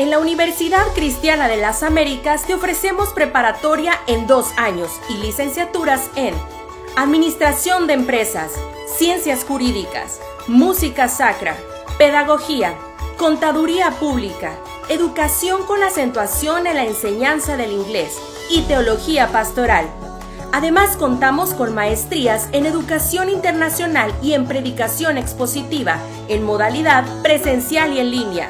En la Universidad Cristiana de las Américas te ofrecemos preparatoria en 2 años y licenciaturas en Administración de Empresas, Ciencias Jurídicas, Música Sacra, Pedagogía, Contaduría Pública, Educación con acentuación en la enseñanza del inglés y Teología Pastoral. Además, contamos con maestrías en Educación Internacional y en Predicación Expositiva, en modalidad presencial y en línea.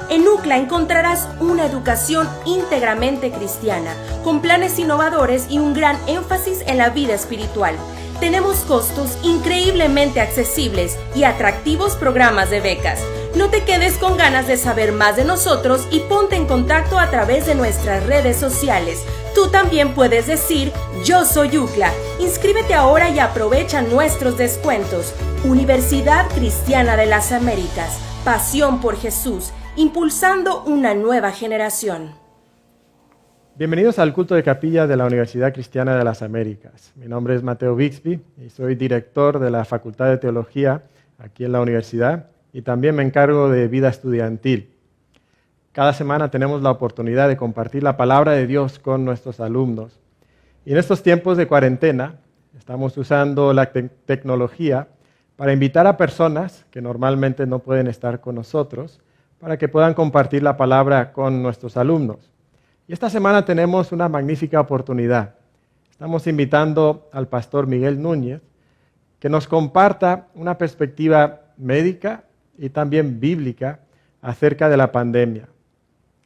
En UCLA encontrarás una educación íntegramente cristiana, con planes innovadores y un gran énfasis en la vida espiritual. Tenemos costos increíblemente accesibles y atractivos programas de becas. No te quedes con ganas de saber más de nosotros y ponte en contacto a través de nuestras redes sociales. Tú también puedes decir, yo soy UCLA. Inscríbete ahora y aprovecha nuestros descuentos. Universidad Cristiana de las Américas. Pasión por Jesús, impulsando una nueva generación. Bienvenidos al culto de capilla de la Universidad Cristiana de las Américas. Mi nombre es Mateo Bixby y soy director de la Facultad de Teología aquí en la universidad y también me encargo de vida estudiantil. Cada semana tenemos la oportunidad de compartir la palabra de Dios con nuestros alumnos. Y en estos tiempos de cuarentena estamos usando la tecnología para invitar a personas que normalmente no pueden estar con nosotros para que puedan compartir la palabra con nuestros alumnos. Y esta semana tenemos una magnífica oportunidad. Estamos invitando al pastor Miguel Núñez que nos comparta una perspectiva médica y también bíblica acerca de la pandemia.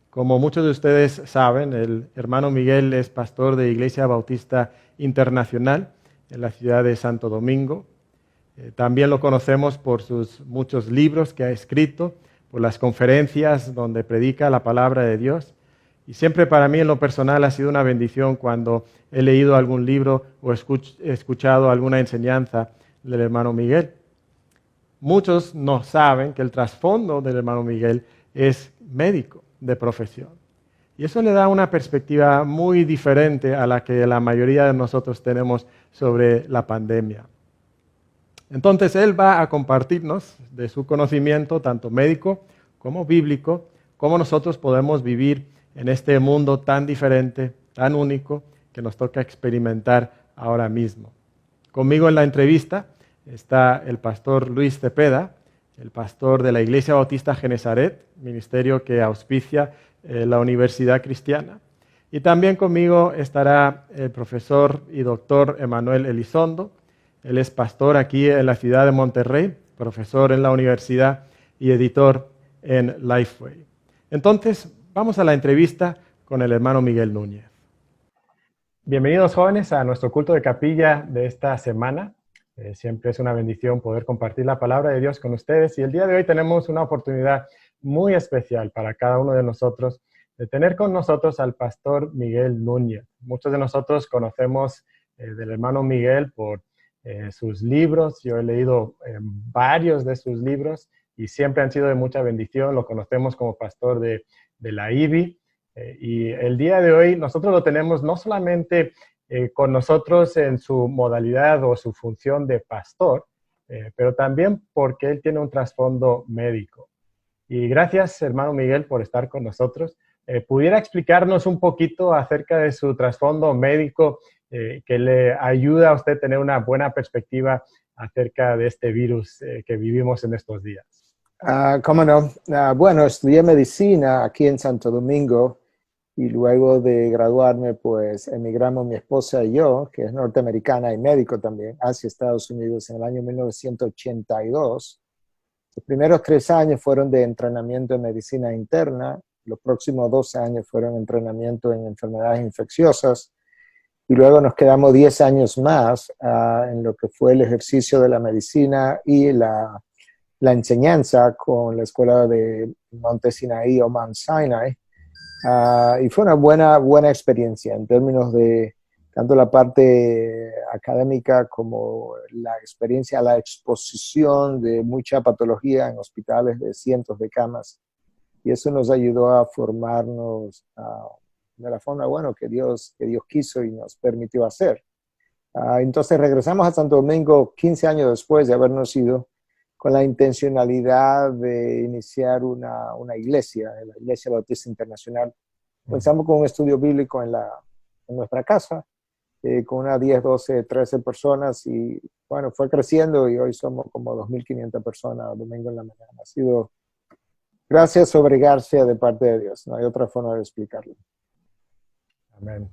Como muchos de ustedes saben, el hermano Miguel es pastor de Iglesia Bautista Internacional en la ciudad de Santo Domingo. También lo conocemos por sus muchos libros que ha escrito, por las conferencias donde predica la palabra de Dios. Y siempre para mí en lo personal ha sido una bendición cuando he leído algún libro o he escuchado alguna enseñanza del hermano Miguel. Muchos no saben que el trasfondo del hermano Miguel es médico de profesión. Y eso le da una perspectiva muy diferente a la que la mayoría de nosotros tenemos sobre la pandemia. Entonces él va a compartirnos de su conocimiento, tanto médico como bíblico, cómo nosotros podemos vivir en este mundo tan diferente, tan único, que nos toca experimentar ahora mismo. Conmigo en la entrevista está el pastor Luis Cepeda, el pastor de la Iglesia Bautista Genesaret, ministerio que auspicia la Universidad Cristiana. Y también conmigo estará el profesor y doctor Emanuel Elizondo. Él es pastor aquí en la ciudad de Monterrey, profesor en la universidad y editor en Lifeway. Entonces, vamos a la entrevista con el hermano Miguel Núñez. Bienvenidos jóvenes a nuestro culto de capilla de esta semana. Siempre es una bendición poder compartir la palabra de Dios con ustedes y el día de hoy tenemos una oportunidad muy especial para cada uno de nosotros de tener con nosotros al pastor Miguel Núñez. Muchos de nosotros conocemos del hermano Miguel por sus libros. Yo he leído varios de sus libros y siempre han sido de mucha bendición. Lo conocemos como pastor de la IBI y el día de hoy nosotros lo tenemos no solamente con nosotros en su modalidad o su función de pastor, pero también porque él tiene un trasfondo médico. Y gracias, hermano Miguel, por estar con nosotros. ¿Pudiera explicarnos un poquito acerca de su trasfondo médico que le ayuda a usted a tener una buena perspectiva acerca de este virus que vivimos en estos días? ¿Cómo no? Bueno, estudié medicina aquí en Santo Domingo y luego de graduarme, pues emigramos mi esposa y yo, que es norteamericana y médico también, hacia Estados Unidos en el año 1982. Los primeros 3 años fueron de entrenamiento en medicina interna, los próximos 2 años fueron entrenamiento en enfermedades infecciosas y luego nos quedamos 10 años más en lo que fue el ejercicio de la medicina y la enseñanza con la escuela de Monte Sinaí o Mount Sinai. Y fue una buena experiencia en términos de tanto la parte académica como la experiencia, la exposición de mucha patología en hospitales de cientos de camas. Y eso nos ayudó a formarnos de la forma que Dios quiso y nos permitió hacer. Entonces regresamos a Santo Domingo 15 años después de habernos ido con la intencionalidad de iniciar una iglesia, la Iglesia Bautista Internacional. Comenzamos con un estudio bíblico en nuestra casa, con unas 10, 12, 13 personas y bueno, fue creciendo y hoy somos como 2.500 personas domingo en la mañana. Ha sido gracias sobre gracia de parte de Dios, no hay otra forma de explicarlo. Amén.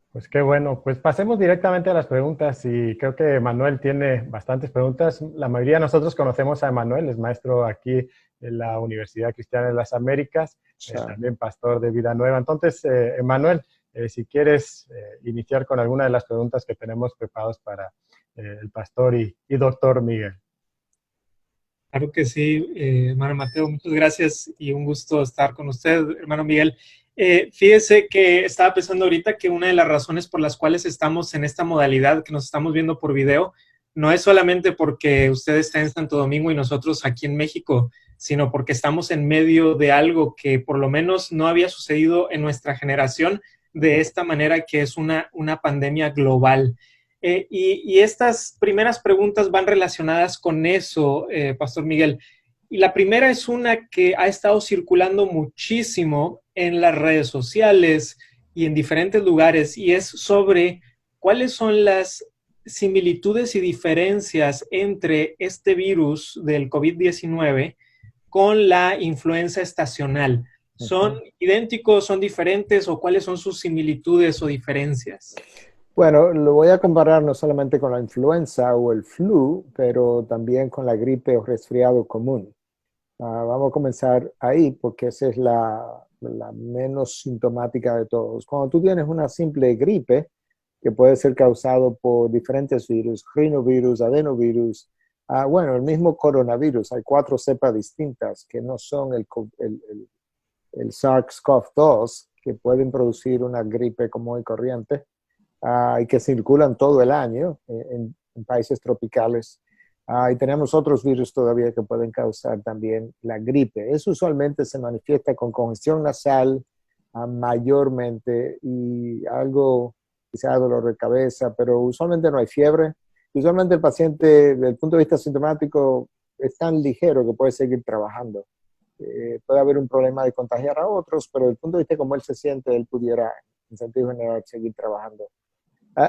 Pues qué bueno, pues pasemos directamente a las preguntas y creo que Manuel tiene bastantes preguntas. La mayoría de nosotros conocemos a Manuel, es maestro aquí en la Universidad Cristiana de las Américas, también pastor de Vida Nueva. Entonces, Manuel, si quieres iniciar con alguna de las preguntas que tenemos preparadas para el pastor y doctor Miguel. Claro que sí, hermano Mateo, muchas gracias y un gusto estar con usted, hermano Miguel. Fíjese que estaba pensando ahorita que una de las razones por las cuales estamos en esta modalidad, que nos estamos viendo por video, no es solamente porque usted está en Santo Domingo y nosotros aquí en México, sino porque estamos en medio de algo que por lo menos no había sucedido en nuestra generación de esta manera, que es una pandemia global. Y estas primeras preguntas van relacionadas con eso, Pastor Miguel. Y la primera es una que ha estado circulando muchísimo en las redes sociales y en diferentes lugares, y es sobre cuáles son las similitudes y diferencias entre este virus del COVID-19 con la influenza estacional. ¿Son idénticos, son diferentes o cuáles son sus similitudes o diferencias? Bueno, lo voy a comparar no solamente con la influenza o el flu, pero también con la gripe o resfriado común. Vamos a comenzar ahí porque esa es la menos sintomática de todos. Cuando tú tienes una simple gripe, que puede ser causado por diferentes virus, rinovirus, adenovirus, bueno, el mismo coronavirus, hay 4 cepas distintas que no son el SARS-CoV-2, que pueden producir una gripe común y corriente, y que circulan todo el año en países tropicales. Y tenemos otros virus todavía que pueden causar también la gripe. Eso usualmente se manifiesta con congestión nasal mayormente y algo, quizá dolor de cabeza, pero usualmente no hay fiebre. Usualmente el paciente, desde el punto de vista sintomático, es tan ligero que puede seguir trabajando. Puede haber un problema de contagiar a otros, pero desde el punto de vista como él se siente, él pudiera, en sentido general, seguir trabajando.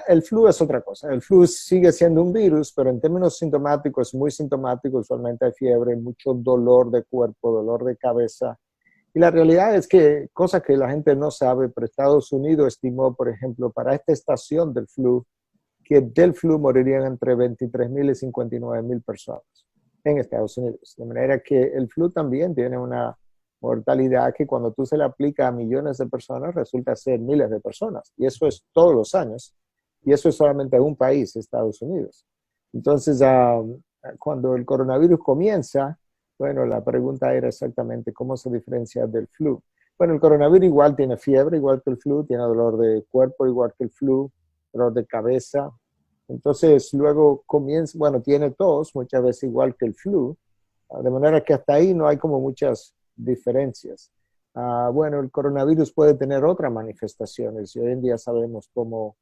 El flu es otra cosa. El flu sigue siendo un virus, pero en términos sintomáticos es muy sintomático. Usualmente hay fiebre, mucho dolor de cuerpo, dolor de cabeza. Y la realidad es que, cosa que la gente no sabe, pero Estados Unidos estimó, por ejemplo, para esta estación del flu, que del flu morirían entre 23,000 y 59,000 personas en Estados Unidos. De manera que el flu también tiene una mortalidad que cuando tú se le aplica a millones de personas resulta ser miles de personas. Y eso es todos los años. Y eso es solamente un país, Estados Unidos. Entonces, cuando el coronavirus comienza, bueno, la pregunta era exactamente cómo se diferencia del flu. Bueno, el coronavirus igual tiene fiebre, igual que el flu, tiene dolor de cuerpo, igual que el flu, dolor de cabeza. Entonces, luego comienza, bueno, tiene tos, muchas veces igual que el flu, de manera que hasta ahí no hay como muchas diferencias. Bueno, el coronavirus puede tener otras manifestaciones y hoy en día sabemos cómo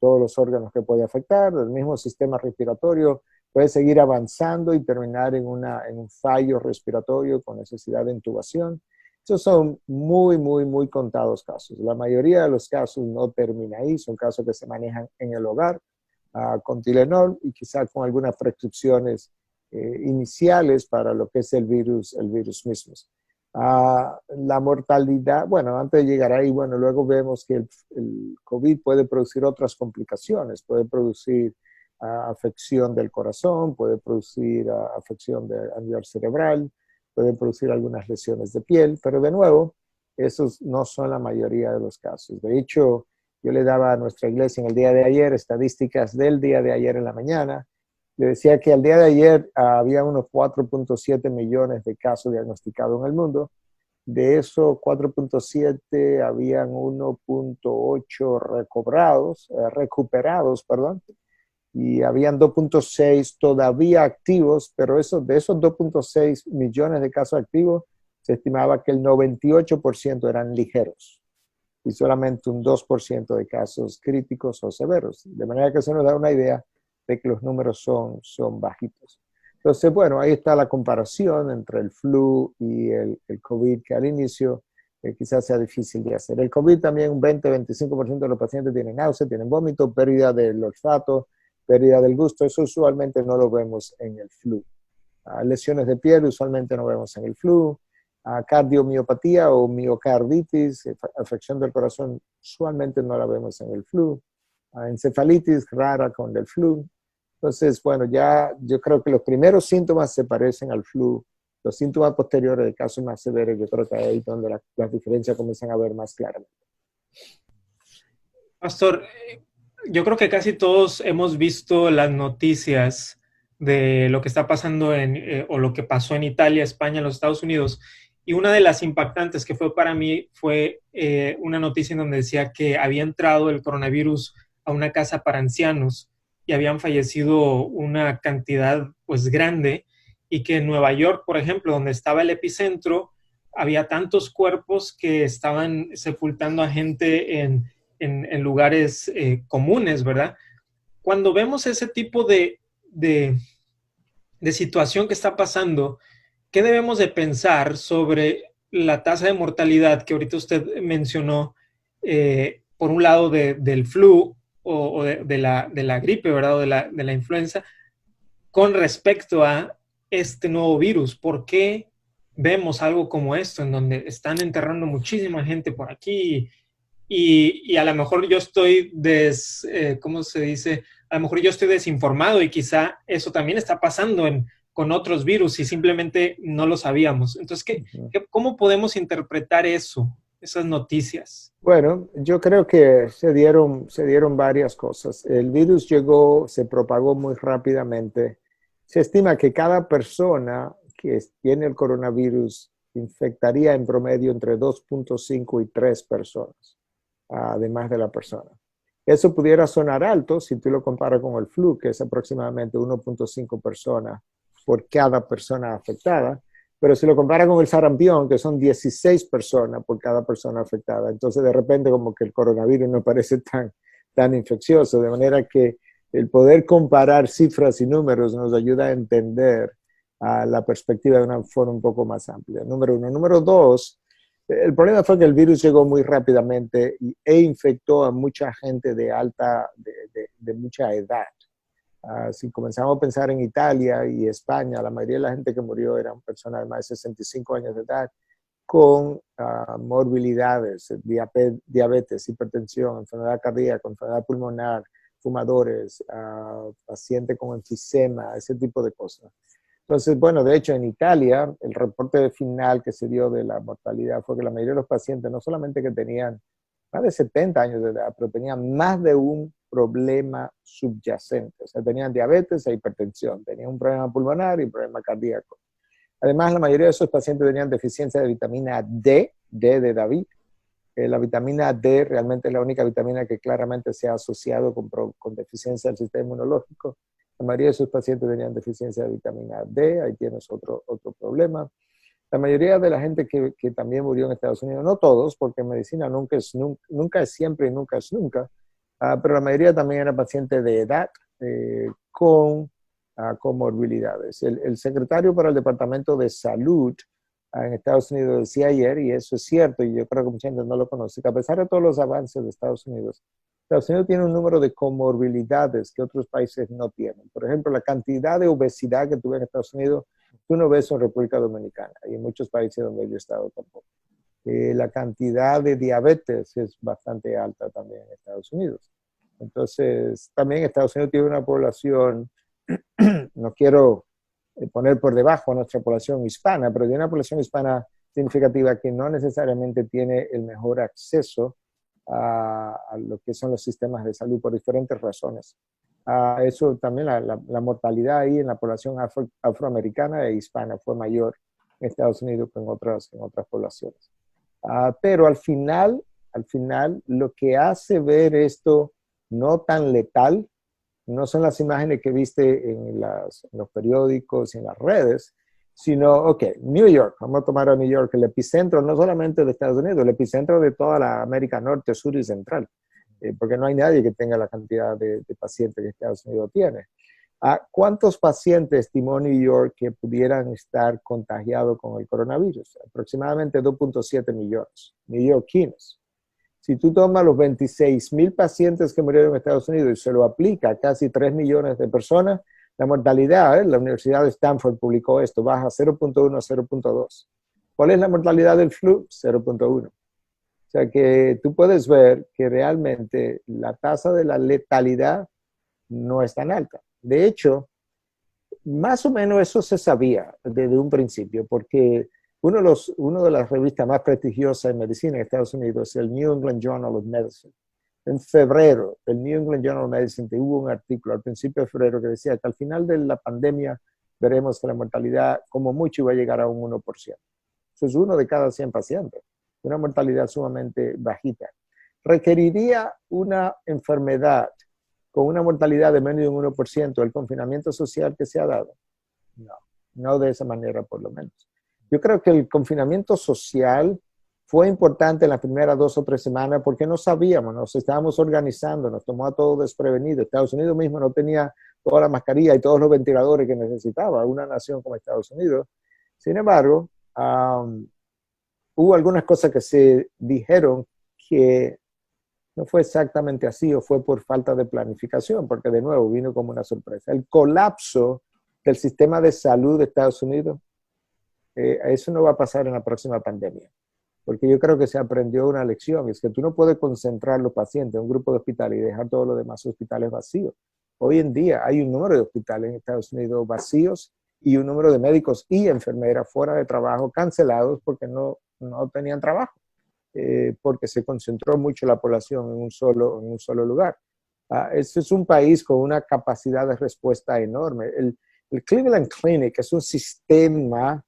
todos los órganos que puede afectar, el mismo sistema respiratorio puede seguir avanzando y terminar en un fallo respiratorio con necesidad de intubación. Esos son muy, muy, muy contados casos. La mayoría de los casos no termina ahí, son casos que se manejan en el hogar con Tylenol y quizá con algunas prescripciones iniciales para lo que es el virus mismo. La mortalidad, bueno, antes de llegar ahí, bueno, luego vemos que el COVID puede producir otras complicaciones, puede producir afección del corazón, puede producir afección a nivel cerebral, puede producir algunas lesiones de piel, pero de nuevo, esos no son la mayoría de los casos. De hecho, yo le daba a nuestra iglesia en el día de ayer estadísticas del día de ayer en la mañana. Le decía que al día de ayer había unos 4.7 millones de casos diagnosticados en el mundo. De esos 4.7 habían 1.8 recuperados, y habían 2.6 todavía activos, pero de esos 2.6 millones de casos activos, se estimaba que el 98% eran ligeros y solamente un 2% de casos críticos o severos. De manera que eso nos da una idea de que los números son bajitos. Entonces, bueno, ahí está la comparación entre el flu y el COVID, que al inicio quizás sea difícil de hacer. El COVID también, un 20-25% de los pacientes tienen náusea, tienen vómito, pérdida del olfato, pérdida del gusto. Eso usualmente no lo vemos en el flu. Lesiones de piel usualmente no vemos en el flu. Cardiomiopatía o miocarditis, afección del corazón, usualmente no la vemos en el flu. Encefalitis rara con el flu. Entonces, bueno, ya yo creo que los primeros síntomas se parecen al flu. Los síntomas posteriores de casos más severos, yo creo que ahí es donde las diferencias comienzan a ver más claramente. Pastor, yo creo que casi todos hemos visto las noticias de lo que está pasando o lo que pasó en Italia, España, los Estados Unidos. Y una de las impactantes que fue para mí fue una noticia en donde decía que había entrado el coronavirus a una casa para ancianos y habían fallecido una cantidad pues grande, y que en Nueva York, por ejemplo, donde estaba el epicentro, había tantos cuerpos que estaban sepultando a gente en lugares comunes, ¿verdad? Cuando vemos ese tipo de situación que está pasando, ¿qué debemos de pensar sobre la tasa de mortalidad que ahorita usted mencionó, por un lado del flu o de la gripe, ¿verdad? O de la influenza, con respecto a este nuevo virus? ¿Por qué vemos algo como esto, en donde están enterrando muchísima gente por aquí? Y a lo mejor yo estoy ¿cómo se dice? A lo mejor yo estoy desinformado y quizá eso también está pasando con otros virus y simplemente no lo sabíamos. Entonces, ¿cómo podemos interpretar eso, esas noticias? Bueno, yo creo que se dieron varias cosas. El virus llegó, se propagó muy rápidamente. Se estima que cada persona que tiene el coronavirus infectaría en promedio entre 2.5 y 3 personas, además de la persona. Eso pudiera sonar alto si tú lo comparas con el flu, que es aproximadamente 1.5 personas por cada persona afectada, pero si lo comparas con el sarampión, que son 16 personas por cada persona afectada, entonces de repente como que el coronavirus no parece tan infeccioso, de manera que el poder comparar cifras y números nos ayuda a entender la perspectiva de una forma un poco más amplia. Número uno. Número dos, el problema fue que el virus llegó muy rápidamente e infectó a mucha gente de mucha edad. Si comenzamos a pensar en Italia y España, la mayoría de la gente que murió eran personas de más de 65 años de edad con morbilidades, diabetes, hipertensión, enfermedad cardíaca, enfermedad pulmonar, fumadores, pacientes con enfisema, ese tipo de cosas. Entonces, bueno, de hecho en Italia el reporte final que se dio de la mortalidad fue que la mayoría de los pacientes no solamente que tenían más de 70 años de edad, pero tenían más de un problema subyacente. O sea, tenían diabetes e hipertensión, tenían un problema pulmonar y un problema cardíaco. Además, la mayoría de esos pacientes tenían deficiencia de vitamina D de David. La vitamina D realmente es la única vitamina que claramente se ha asociado con deficiencia del sistema inmunológico. La mayoría de sus pacientes tenían deficiencia de vitamina D, ahí tienes otro problema. La mayoría de la gente que también murió en Estados Unidos, no todos, porque en medicina nunca es siempre y nunca es nunca, pero la mayoría también era paciente de edad con comorbilidades. El secretario para el Departamento de Salud en Estados Unidos decía ayer, y eso es cierto, y yo creo que mucha gente no lo conoce, que a pesar de todos los avances de Estados Unidos tiene un número de comorbilidades que otros países no tienen. Por ejemplo, la cantidad de obesidad que tuve en Estados Unidos, tú no ves en República Dominicana y en muchos países donde yo he estado tampoco. La cantidad de diabetes es bastante alta también en Estados Unidos. Entonces, también Estados Unidos tiene una población, no quiero poner por debajo a nuestra población hispana, pero tiene una población hispana significativa que no necesariamente tiene el mejor acceso a lo que son los sistemas de salud por diferentes razones. Eso también, la mortalidad ahí en la población afroamericana e hispana fue mayor en Estados Unidos que en otras poblaciones. Pero al final, lo que hace ver esto no tan letal no son las imágenes que viste en los periódicos y en las redes, sino, ok, New York, vamos a tomar a New York, el epicentro no solamente de Estados Unidos, el epicentro de toda la América Norte, Sur y Central, porque no hay nadie que tenga la cantidad de pacientes que Estados Unidos tiene. ¿Cuántos pacientes estimó New York que pudieran estar contagiados con el coronavirus? Aproximadamente 2.7 millones neoyorquinos. Si tú tomas los 26,000 pacientes que murieron en Estados Unidos y se lo aplica a casi 3 millones de personas, la mortalidad, la Universidad de Stanford publicó esto, baja 0.1 a 0.2. ¿Cuál es la mortalidad del flu? 0.1. O sea que tú puedes ver que realmente la tasa de la letalidad no es tan alta. De hecho, más o menos eso se sabía desde un principio, porque una de las revistas más prestigiosas en medicina en Estados Unidos es el New England Journal of Medicine. En febrero, el New England Journal of Medicine hubo un artículo al principio de febrero que decía que al final de la pandemia veremos que la mortalidad como mucho iba a llegar a un 1%. Eso es 1 de cada 100 pacientes, una mortalidad sumamente bajita. ¿Requeriría una enfermedad con una mortalidad de menos de un 1% el confinamiento social que se ha dado? No, no de esa manera por lo menos. Yo creo que el confinamiento social fue importante en las primeras 2 o 3 semanas porque no sabíamos, nos estábamos organizando, nos tomó a todos desprevenidos. Estados Unidos mismo no tenía toda la mascarilla y todos los ventiladores que necesitaba una nación como Estados Unidos. Sin embargo, hubo algunas cosas que se dijeron que no fue exactamente así o fue por falta de planificación, porque de nuevo vino como una sorpresa. El colapso del sistema de salud de Estados Unidos, eso no va a pasar en la próxima pandemia, porque yo creo que se aprendió una lección, es que tú no puedes concentrar los pacientes en un grupo de hospitales y dejar todos los demás hospitales vacíos. Hoy en día hay un número de hospitales en Estados Unidos vacíos y un número de médicos y enfermeras fuera de trabajo cancelados porque no tenían trabajo. Porque se concentró mucho la población en un solo lugar. Este es un país con una capacidad de respuesta enorme. El Cleveland Clinic es un sistema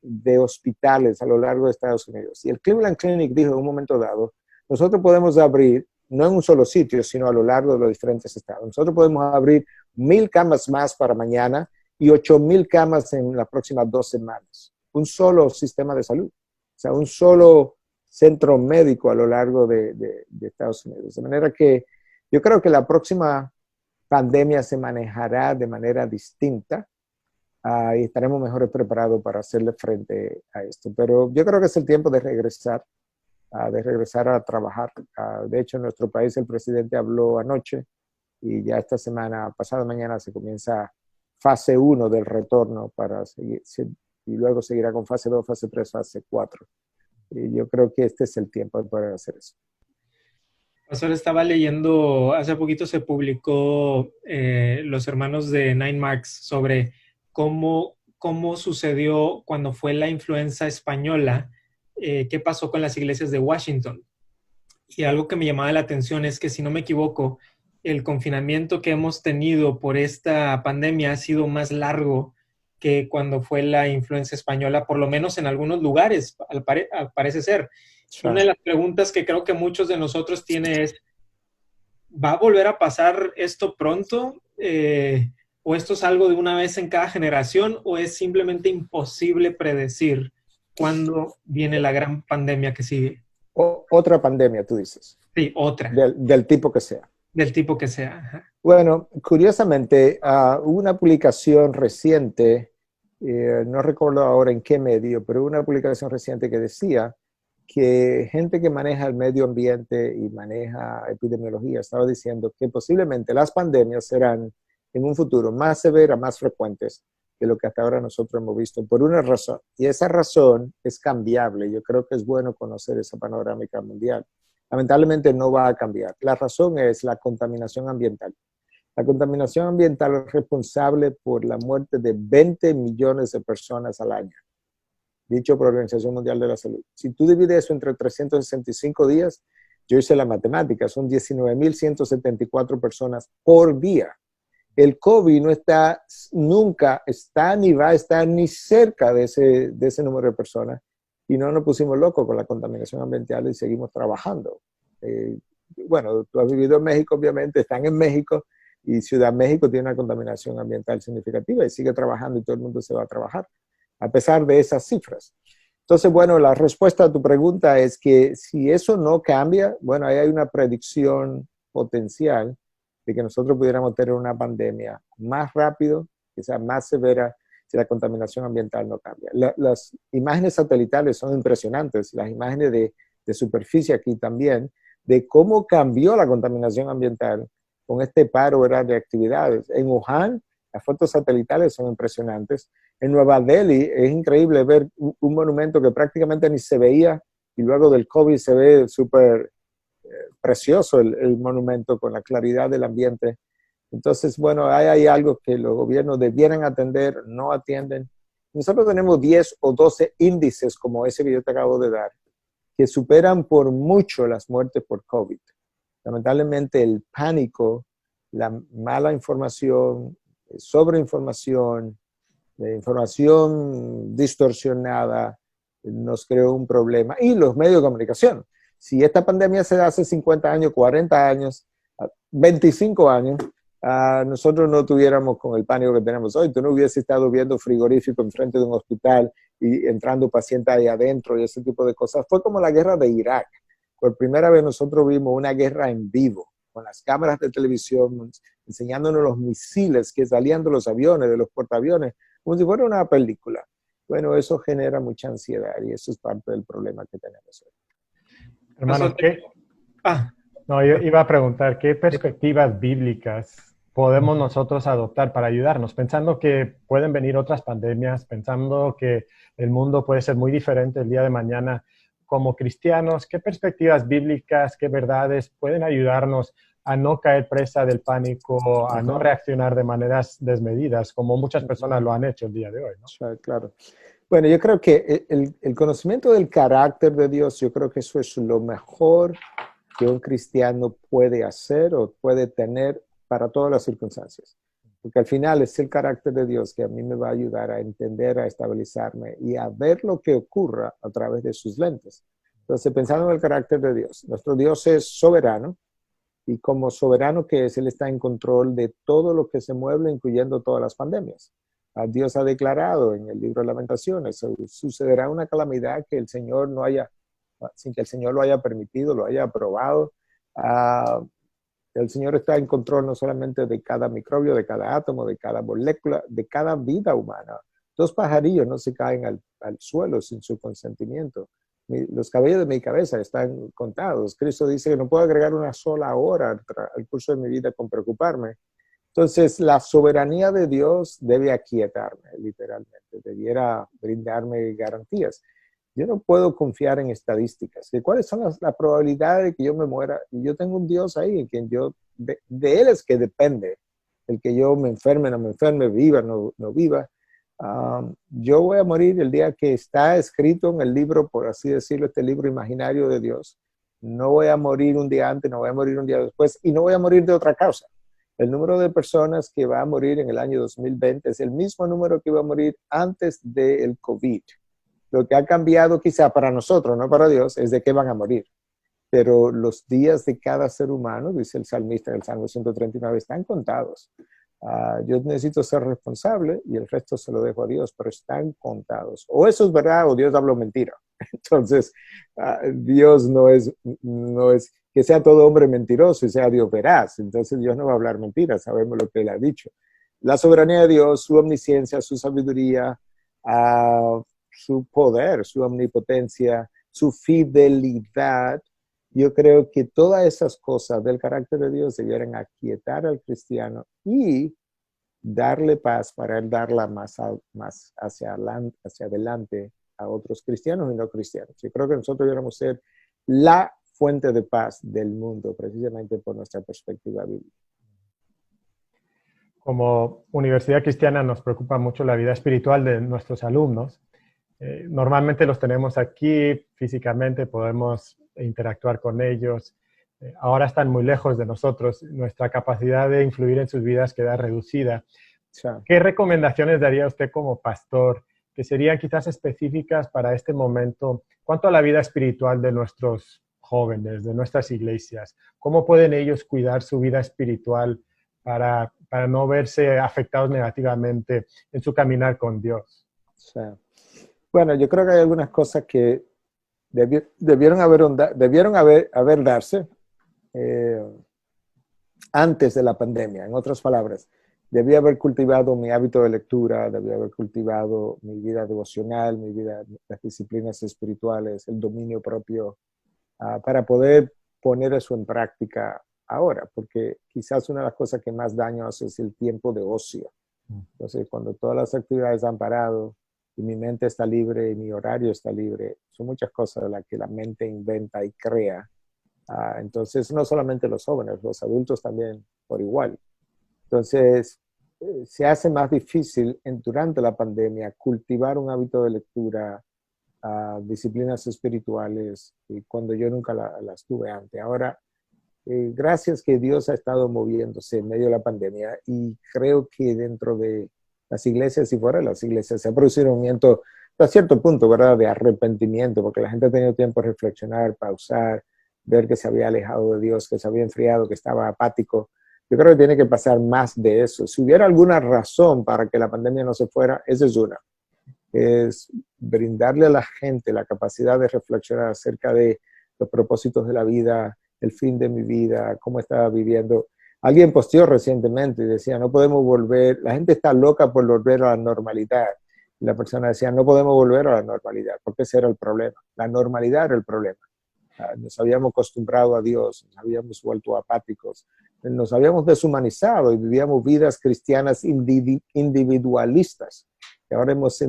de hospitales a lo largo de Estados Unidos. Y el Cleveland Clinic dijo en un momento dado, nosotros podemos abrir, no en un solo sitio, sino a lo largo de los diferentes estados. Nosotros podemos abrir 1,000 camas más para mañana y 8,000 camas en las próximas 2 semanas. Un solo sistema de salud. O sea, un solo centro médico a lo largo de Estados Unidos. De manera que yo creo que la próxima pandemia se manejará de manera distinta y estaremos mejor preparados para hacerle frente a esto. Pero yo creo que es el tiempo de regresar a trabajar. De hecho, en nuestro país el presidente habló anoche y ya esta semana, pasado mañana, se comienza fase 1 del retorno para seguir, y luego seguirá con fase 2, fase 3, fase 4. Y yo creo que este es el tiempo de poder hacer eso. Pastor, estaba leyendo, hace poquito se publicó los hermanos de Nine Marks sobre cómo sucedió cuando fue la influenza española, qué pasó con las iglesias de Washington. Y algo que me llamaba la atención es que, si no me equivoco, el confinamiento que hemos tenido por esta pandemia ha sido más largo que cuando fue la influenza española, por lo menos en algunos lugares, parece ser. Sí. Una de las preguntas que creo que muchos de nosotros tienen es, ¿va a volver a pasar esto pronto? ¿O esto es algo de una vez en cada generación? ¿O es simplemente imposible predecir cuándo viene la gran pandemia que sigue? Otra pandemia, tú dices. Sí, otra. Del tipo que sea. Del tipo que sea. Ajá. Bueno, curiosamente, hubo una publicación reciente, no recuerdo ahora en qué medio, pero hubo una publicación reciente que decía que gente que maneja el medio ambiente y maneja epidemiología estaba diciendo que posiblemente las pandemias serán en un futuro más severas, más frecuentes de lo que hasta ahora nosotros hemos visto, por una razón. Y esa razón es cambiable. Yo creo que es bueno conocer esa panorámica mundial. Lamentablemente no va a cambiar. La razón es la contaminación ambiental. La contaminación ambiental es responsable por la muerte de 20 millones de personas al año, dicho por la Organización Mundial de la Salud. Si tú divides eso entre 365 días, yo hice la matemática, son 19.174 personas por día. El COVID no está, nunca está ni va a estar ni cerca de ese número de personas. Y no nos pusimos locos con la contaminación ambiental y seguimos trabajando. Bueno, tú has vivido en México, obviamente, están en México, y Ciudad México tiene una contaminación ambiental significativa y sigue trabajando y todo el mundo se va a trabajar, a pesar de esas cifras. Entonces, bueno, la respuesta a tu pregunta es que si eso no cambia, bueno, ahí hay una predicción potencial de que nosotros pudiéramos tener una pandemia más rápido, que sea más severa, si la contaminación ambiental no cambia. Las imágenes satelitales son impresionantes, las imágenes de superficie aquí también, de cómo cambió la contaminación ambiental con este paro, ¿verdad?, de actividades. En Wuhan, las fotos satelitales son impresionantes. En Nueva Delhi es increíble ver un monumento que prácticamente ni se veía y luego del COVID se ve súper precioso el monumento con la claridad del ambiente. Entonces, bueno, hay algo que los gobiernos debieran atender, no atienden. Nosotros tenemos 10 o 12 índices como ese que yo te acabo de dar, que superan por mucho las muertes por COVID. Lamentablemente el pánico, la mala información, sobreinformación, información distorsionada, nos creó un problema. Y los medios de comunicación. Si esta pandemia se da hace 50 años, 40 años, 25 años, nosotros no tuviéramos con el pánico que tenemos hoy. Tú no hubieses estado viendo frigorífico enfrente de un hospital y entrando pacientes ahí adentro y ese tipo de cosas. Fue como la guerra de Irak. Por primera vez nosotros vimos una guerra en vivo, con las cámaras de televisión, enseñándonos los misiles que salían de los aviones, de los portaaviones, como si fuera una película. Bueno, eso genera mucha ansiedad y eso es parte del problema que tenemos hoy. Hermano, No, yo iba a preguntar, ¿qué perspectivas bíblicas podemos nosotros adoptar para ayudarnos? Pensando que pueden venir otras pandemias, pensando que el mundo puede ser muy diferente el día de mañana. Como cristianos, ¿qué perspectivas bíblicas, qué verdades pueden ayudarnos a no caer presa del pánico, a no reaccionar de maneras desmedidas, como muchas personas lo han hecho el día de hoy, ¿no? Claro. Bueno, yo creo que el conocimiento del carácter de Dios, yo creo que eso es lo mejor que un cristiano puede hacer o puede tener para todas las circunstancias. Porque al final es el carácter de Dios que a mí me va a ayudar a entender, a estabilizarme y a ver lo que ocurra a través de sus lentes. Entonces, pensando en el carácter de Dios, nuestro Dios es soberano y como soberano que es, Él está en control de todo lo que se mueve, incluyendo todas las pandemias. Dios ha declarado en el libro de Lamentaciones, sucederá una calamidad que el Señor no haya, sin que el Señor lo haya permitido, lo haya aprobado. El Señor está en control no solamente de cada microbio, de cada átomo, de cada molécula, de cada vida humana. 2 pajarillos no se caen al suelo sin su consentimiento. Los cabellos de mi cabeza están contados. Cristo dice que no puedo agregar una sola hora al curso de mi vida con preocuparme. Entonces, la soberanía de Dios debe aquietarme, literalmente. Debiera brindarme garantías. Yo no puedo confiar en estadísticas. ¿Cuáles son las probabilidades de que yo me muera? Y yo tengo un Dios ahí en quien de Él es que depende el que yo me enferme, no me enferme, viva, no viva. Yo voy a morir el día que está escrito en el libro, por así decirlo, este libro imaginario de Dios. No voy a morir un día antes, no voy a morir un día después y no voy a morir de otra causa. El número de personas que va a morir en el año 2020 es el mismo número que iba a morir antes del COVID. Lo que ha cambiado quizá para nosotros, no para Dios, es de qué van a morir. Pero los días de cada ser humano, dice el salmista en el Salmo 139, están contados. Yo necesito ser responsable y el resto se lo dejo a Dios, pero están contados. O eso es verdad o Dios habla mentira. Entonces, Dios no es que sea todo hombre mentiroso y sea Dios veraz. Entonces Dios no va a hablar mentiras, sabemos lo que Él ha dicho. La soberanía de Dios, su omnisciencia, su sabiduría, su poder, su omnipotencia, su fidelidad. Yo creo que todas esas cosas del carácter de Dios debieran aquietar al cristiano y darle paz para él darla más hacia adelante a otros cristianos y no cristianos. Yo creo que nosotros deberíamos ser la fuente de paz del mundo, precisamente por nuestra perspectiva bíblica. Como Universidad Cristiana nos preocupa mucho la vida espiritual de nuestros alumnos. Normalmente los tenemos aquí físicamente, podemos interactuar con ellos. Ahora están muy lejos de nosotros. Nuestra capacidad de influir en sus vidas queda reducida. ¿Qué recomendaciones daría usted como pastor que serían quizás específicas para este momento cuanto a la vida espiritual de nuestros jóvenes, de nuestras iglesias? ¿Cómo pueden ellos cuidar su vida espiritual para no verse afectados negativamente en su caminar con Dios? Bueno, yo creo que hay algunas cosas que debieron haber darse. antes de la pandemia. En otras palabras, debía haber cultivado mi hábito de lectura, debía haber cultivado mi vida devocional, mi vida, las disciplinas espirituales, el dominio propio, para poder poner eso en práctica ahora, porque quizás una de las cosas que más daño hace es el tiempo de ocio. Entonces, cuando todas las actividades han parado y mi mente está libre y mi horario está libre, son muchas cosas de las que la mente inventa y crea. Entonces, no solamente los jóvenes, los adultos también por igual. Entonces, se hace más difícil durante la pandemia cultivar un hábito de lectura, disciplinas espirituales, cuando yo nunca las tuve antes. Ahora, gracias que Dios ha estado moviéndose en medio de la pandemia y creo que dentro de las iglesias y fuera de las iglesias se ha producido un movimiento hasta cierto punto, ¿verdad?, de arrepentimiento, porque la gente ha tenido tiempo de reflexionar, pausar, ver que se había alejado de Dios, que se había enfriado, que estaba apático. Yo creo que tiene que pasar más de eso. Si hubiera alguna razón para que la pandemia no se fuera, esa es una. Es brindarle a la gente la capacidad de reflexionar acerca de los propósitos de la vida, el fin de mi vida, cómo estaba viviendo. Alguien posteó recientemente y decía, no podemos volver, la gente está loca por volver a la normalidad. Y la persona decía, no podemos volver a la normalidad, porque ese era el problema. La normalidad era el problema. Nos habíamos acostumbrado a Dios, nos habíamos vuelto apáticos, nos habíamos deshumanizado y vivíamos vidas cristianas individualistas. Y ahora hemos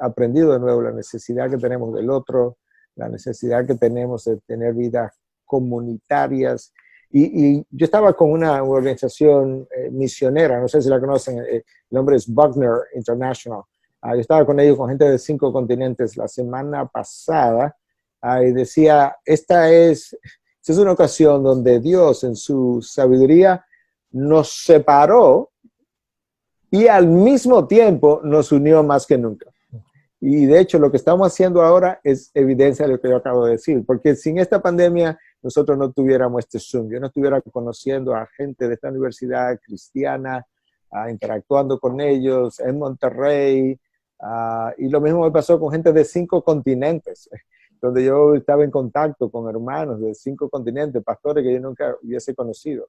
aprendido de nuevo la necesidad que tenemos del otro, la necesidad que tenemos de tener vidas comunitarias. Y yo estaba con una organización misionera, no sé si la conocen, el nombre es Buckner International. Yo estaba con ellos, con gente de 5 continentes la semana pasada, y decía, esta es una ocasión donde Dios en su sabiduría nos separó y al mismo tiempo nos unió más que nunca. Y de hecho lo que estamos haciendo ahora es evidencia de lo que yo acabo de decir, porque sin esta pandemia nosotros no tuviéramos este Zoom, yo no estuviera conociendo a gente de esta universidad cristiana, interactuando con ellos en Monterrey, y lo mismo me pasó con gente de 5 continentes, donde yo estaba en contacto con hermanos de 5 continentes, pastores que yo nunca hubiese conocido.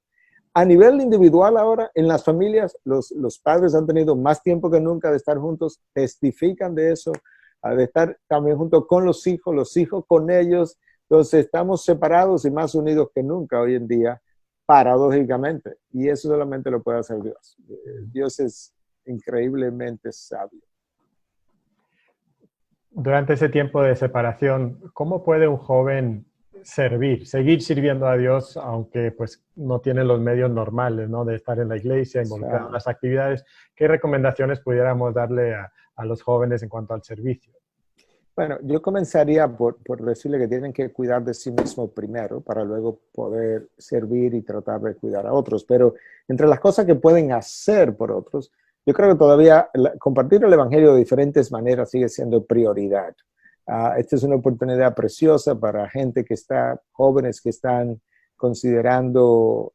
A nivel individual ahora, en las familias, los padres han tenido más tiempo que nunca de estar juntos, testifican de eso, de estar también juntos con los hijos con ellos. Entonces estamos separados y más unidos que nunca hoy en día, paradójicamente. Y eso solamente lo puede hacer Dios. Dios es increíblemente sabio. Durante ese tiempo de separación, ¿cómo puede un joven seguir sirviendo a Dios, aunque pues no tiene los medios normales, ¿no?, de estar en la iglesia, involucrado en las actividades? ¿Qué recomendaciones pudiéramos darle a los jóvenes en cuanto al servicio? Bueno, yo comenzaría por decirle que tienen que cuidar de sí mismos primero para luego poder servir y tratar de cuidar a otros. Pero entre las cosas que pueden hacer por otros, yo creo que todavía compartir el evangelio de diferentes maneras sigue siendo prioridad. Esta es una oportunidad preciosa para gente que está, jóvenes que están considerando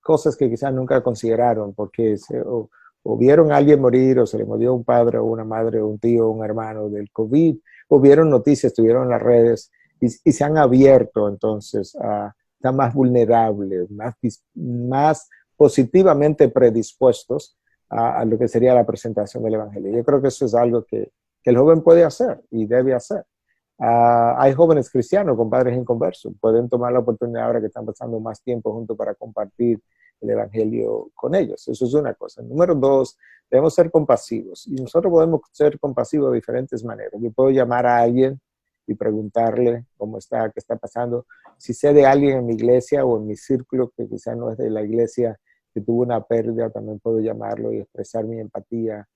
cosas que quizás nunca consideraron, porque o vieron a alguien morir, o se le murió un padre, o una madre, o un tío, o un hermano del COVID, o vieron noticias, estuvieron en las redes, y se han abierto, entonces, están más vulnerables, más positivamente predispuestos a lo que sería la presentación del evangelio. Yo creo que eso es algo que el joven puede hacer y debe hacer. Hay jóvenes cristianos con padres inconversos, pueden tomar la oportunidad ahora que están pasando más tiempo juntos para compartir el evangelio con ellos. Eso es una cosa. Número 2, debemos ser compasivos. Y nosotros podemos ser compasivos de diferentes maneras. Yo puedo llamar a alguien y preguntarle cómo está, qué está pasando. Si sé de alguien en mi iglesia o en mi círculo que quizás no es de la iglesia, que tuvo una pérdida, también puedo llamarlo y expresar mi empatía.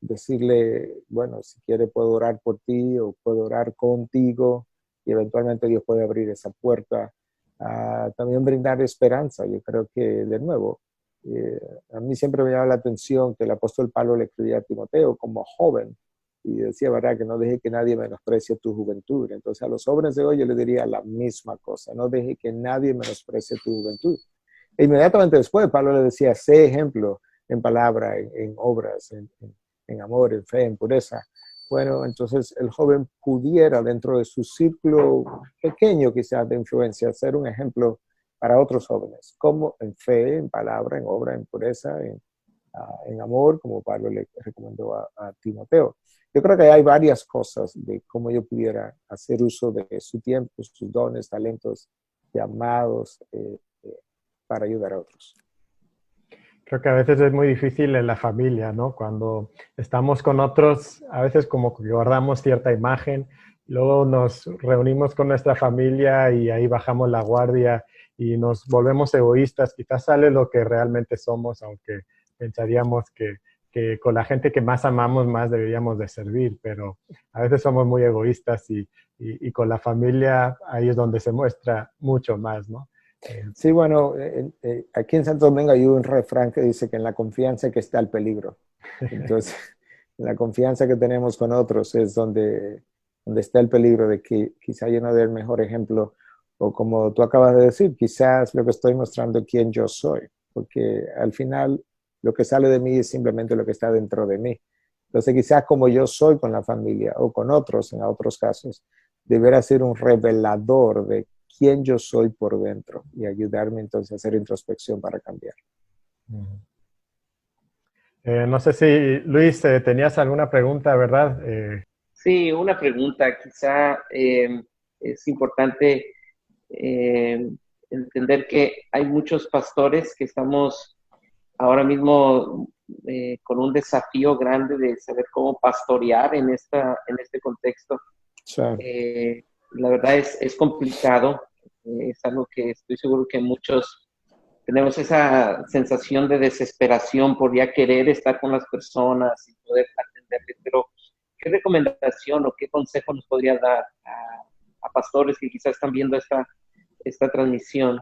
Decirle, bueno, si quiere puedo orar por ti o puedo orar contigo y eventualmente Dios puede abrir esa puerta. También brindar esperanza. Yo creo que, de nuevo, a mí siempre me llama la atención que el apóstol Pablo le escribía a Timoteo como joven y decía, ¿verdad?, que no deje que nadie menosprecie tu juventud. Entonces a los jóvenes de hoy yo les diría la misma cosa, no deje que nadie menosprecie tu juventud. E inmediatamente después Pablo le decía, sé ejemplo en palabra, en obras, en amor, en fe, en pureza. Bueno, entonces el joven pudiera dentro de su círculo pequeño quizás de influencia ser un ejemplo para otros jóvenes, como en fe, en palabra, en obra, en pureza, en amor, como Pablo le recomendó a Timoteo. Yo creo que hay varias cosas de cómo yo pudiera hacer uso de su tiempo, sus dones, talentos, llamados para ayudar a otros. Creo que a veces es muy difícil en la familia, ¿no? Cuando estamos con otros, a veces como que guardamos cierta imagen, luego nos reunimos con nuestra familia y ahí bajamos la guardia y nos volvemos egoístas. Quizás sale lo que realmente somos, aunque pensaríamos que con la gente que más amamos más deberíamos de servir, pero a veces somos muy egoístas y con la familia ahí es donde se muestra mucho más, ¿no? Sí, bueno, aquí en Santo Domingo hay un refrán que dice que en la confianza que está el peligro. Entonces, en la confianza que tenemos con otros es donde está el peligro de que quizá yo no dé el mejor ejemplo, o como tú acabas de decir, quizás lo que estoy mostrando quién yo soy, porque al final lo que sale de mí es simplemente lo que está dentro de mí. Entonces, quizás como yo soy con la familia o con otros, en otros casos, deberá ser un revelador de quién yo soy por dentro y ayudarme entonces a hacer introspección para cambiar. No sé si, Luis, tenías alguna pregunta, ¿verdad? Sí, una pregunta. Quizá es importante entender que hay muchos pastores que estamos ahora mismo con un desafío grande de saber cómo pastorear en este contexto. Sí. La verdad es complicado, es algo que estoy seguro que muchos tenemos esa sensación de desesperación por ya querer estar con las personas y poder atenderles, pero ¿qué recomendación o qué consejo nos podría dar a pastores que quizás están viendo esta transmisión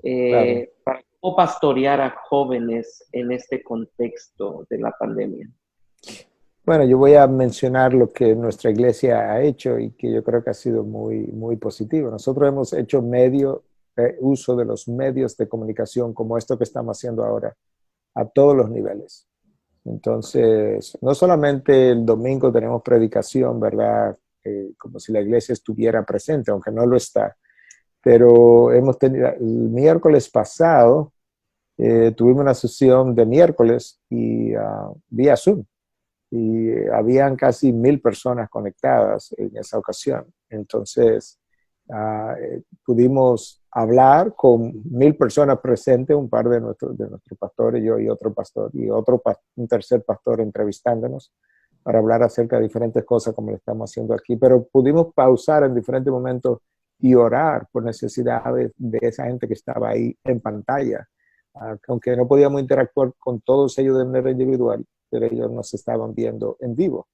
Claro. para cómo pastorear a jóvenes en este contexto de la pandemia? Bueno, yo voy a mencionar lo que nuestra iglesia ha hecho y que yo creo que ha sido muy, muy positivo. Nosotros hemos hecho uso de los medios de comunicación como esto que estamos haciendo ahora, a todos los niveles. Entonces, no solamente el domingo tenemos predicación, ¿verdad? Como si la iglesia estuviera presente, aunque no lo está. Pero hemos tenido, el miércoles pasado, tuvimos una sesión de miércoles y vía Zoom. Y habían casi 1,000 personas conectadas en esa ocasión. Entonces, pudimos hablar con 1,000 personas presentes, un par de nuestros pastores, yo y otro pastor, y un tercer pastor entrevistándonos para hablar acerca de diferentes cosas como lo estamos haciendo aquí. Pero pudimos pausar en diferentes momentos y orar por necesidades de esa gente que estaba ahí en pantalla. Aunque no podíamos interactuar con todos ellos de manera individual, pero ellos nos estaban viendo en vivo.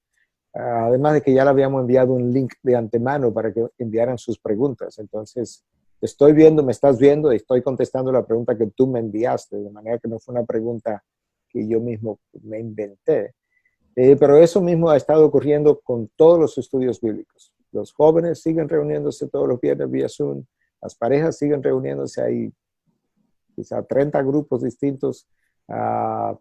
Además de que ya le habíamos enviado un link de antemano para que enviaran sus preguntas. Entonces, estoy viendo, me estás viendo y estoy contestando la pregunta que tú me enviaste, de manera que no fue una pregunta que yo mismo me inventé. Pero eso mismo ha estado ocurriendo con todos los estudios bíblicos. Los jóvenes siguen reuniéndose todos los viernes vía Zoom, las parejas siguen reuniéndose ahí, quizá 30 grupos distintos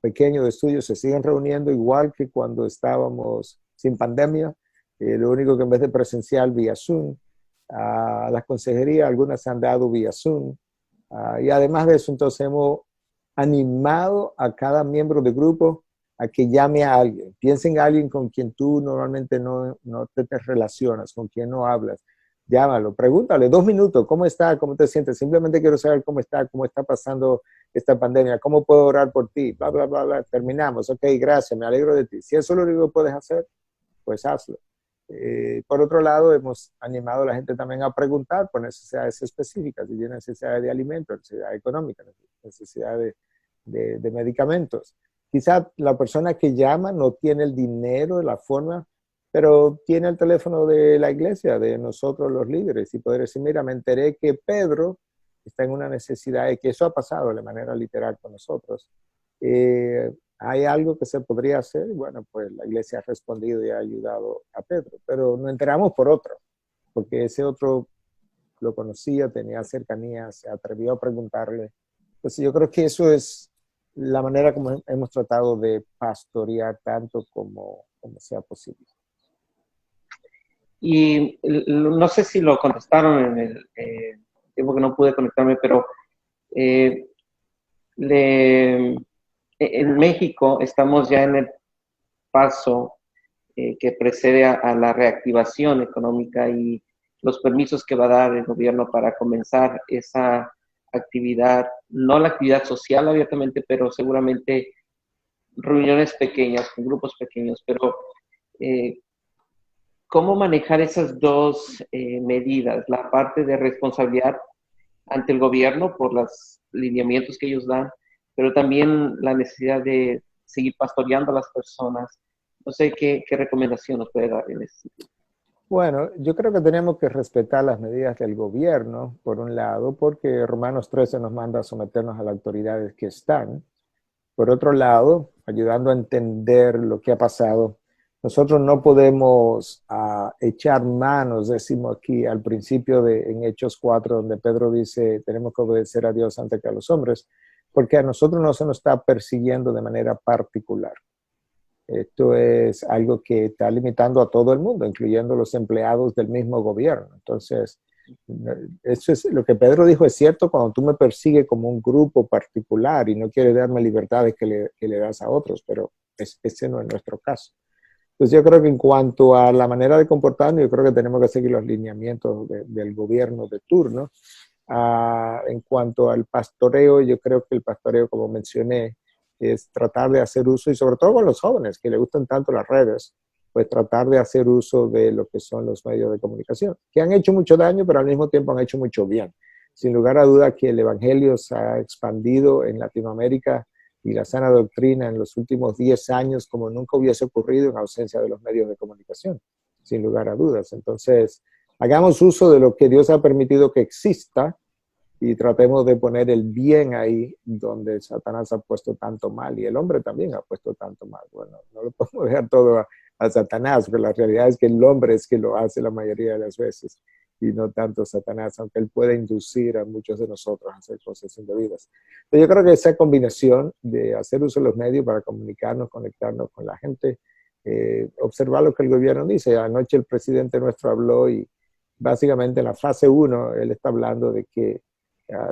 pequeños de estudios se siguen reuniendo igual que cuando estábamos sin pandemia, lo único que en vez de presencial vía Zoom, las consejerías algunas se han dado vía Zoom, y además de eso entonces hemos animado a cada miembro de grupo a que llame a alguien, piensa en alguien con quien tú normalmente no te relacionas, con quien no hablas, llámalo, pregúntale 2 minutos, ¿cómo está? ¿Cómo te sientes? Simplemente quiero saber cómo está pasando esta pandemia, ¿cómo puedo orar por ti? Bla, bla, bla, bla. Terminamos. Ok, gracias, me alegro de ti. Si eso es lo único que puedes hacer, pues hazlo. Por otro lado, hemos animado a la gente también a preguntar por necesidades específicas, si tiene necesidades de alimentos, necesidades económicas, necesidades de medicamentos. Quizá la persona que llama no tiene el dinero, la forma, pero tiene el teléfono de la iglesia, de nosotros los líderes, y poder decir, mira, me enteré que Pedro está en una necesidad, y que eso ha pasado de manera literal con nosotros. ¿Hay algo que se podría hacer? Bueno, pues la iglesia ha respondido y ha ayudado a Pedro, pero nos enteramos por otro, porque ese otro lo conocía, tenía cercanía, se atrevió a preguntarle. Entonces yo creo que eso es la manera como hemos tratado de pastorear tanto como sea posible. Y no sé si lo contestaron en el tiempo que no pude conectarme, pero Eh, en México estamos ya en el paso que precede a la reactivación económica y los permisos que va a dar el gobierno para comenzar esa actividad, no la actividad social abiertamente, pero seguramente reuniones pequeñas, con grupos pequeños, pero eh, ¿cómo manejar esas dos medidas? La parte de responsabilidad ante el gobierno por los lineamientos que ellos dan, pero también la necesidad de seguir pastoreando a las personas. No sé qué recomendación nos puede dar en ese sentido. Bueno, yo creo que tenemos que respetar las medidas del gobierno, por un lado, porque Romanos 13 nos manda a someternos a las autoridades que están. Por otro lado, ayudando a entender lo que ha pasado, nosotros no podemos echar manos, decimos aquí al principio en Hechos 4, donde Pedro dice, tenemos que obedecer a Dios antes que a los hombres, porque a nosotros no se nos está persiguiendo de manera particular. Esto es algo que está limitando a todo el mundo, incluyendo los empleados del mismo gobierno. Entonces, eso es lo que Pedro dijo, es cierto cuando tú me persigues como un grupo particular y no quieres darme libertades que le das a otros, pero ese no es nuestro caso. Entonces yo creo que en cuanto a la manera de comportarnos, yo creo que tenemos que seguir los lineamientos del gobierno de turno. En cuanto al pastoreo, yo creo que el pastoreo, como mencioné, es tratar de hacer uso, y sobre todo con los jóvenes que les gustan tanto las redes, pues tratar de hacer uso de lo que son los medios de comunicación, que han hecho mucho daño, pero al mismo tiempo han hecho mucho bien. Sin lugar a duda que el evangelio se ha expandido en Latinoamérica y la sana doctrina en los últimos 10 años como nunca hubiese ocurrido en ausencia de los medios de comunicación, sin lugar a dudas. Entonces, hagamos uso de lo que Dios ha permitido que exista y tratemos de poner el bien ahí donde Satanás ha puesto tanto mal y el hombre también ha puesto tanto mal. Bueno, no lo podemos dejar todo a Satanás, pero la realidad es que el hombre es que lo hace la mayoría de las veces y no tanto Satanás, aunque él puede inducir a muchos de nosotros a hacer cosas indebidas. Pero yo creo que esa combinación de hacer uso de los medios para comunicarnos, conectarnos con la gente, observar lo que el gobierno dice. Anoche el presidente nuestro habló y básicamente en la fase 1 él está hablando de que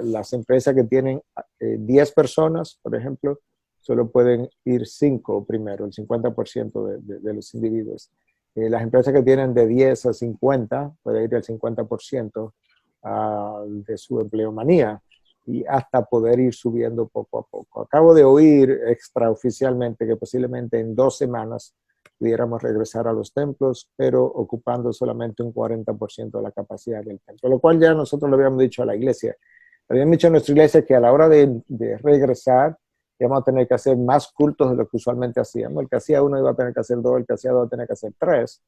las empresas que tienen 10 personas, por ejemplo, solo pueden ir 5 primero, el 50% de los individuos. Las empresas que tienen de 10 a 50, puede ir el 50% de su empleomanía y hasta poder ir subiendo poco a poco. Acabo de oír extraoficialmente que posiblemente en 2 semanas pudiéramos regresar a los templos, pero ocupando solamente un 40% de la capacidad del templo, lo cual ya nosotros lo habíamos dicho a la iglesia. Habíamos dicho a nuestra iglesia que a la hora de regresar íbamos a tener que hacer más cultos de lo que usualmente hacíamos. El que hacía 1 iba a tener que hacer 2, el que hacía 2 iba a tener que hacer 3,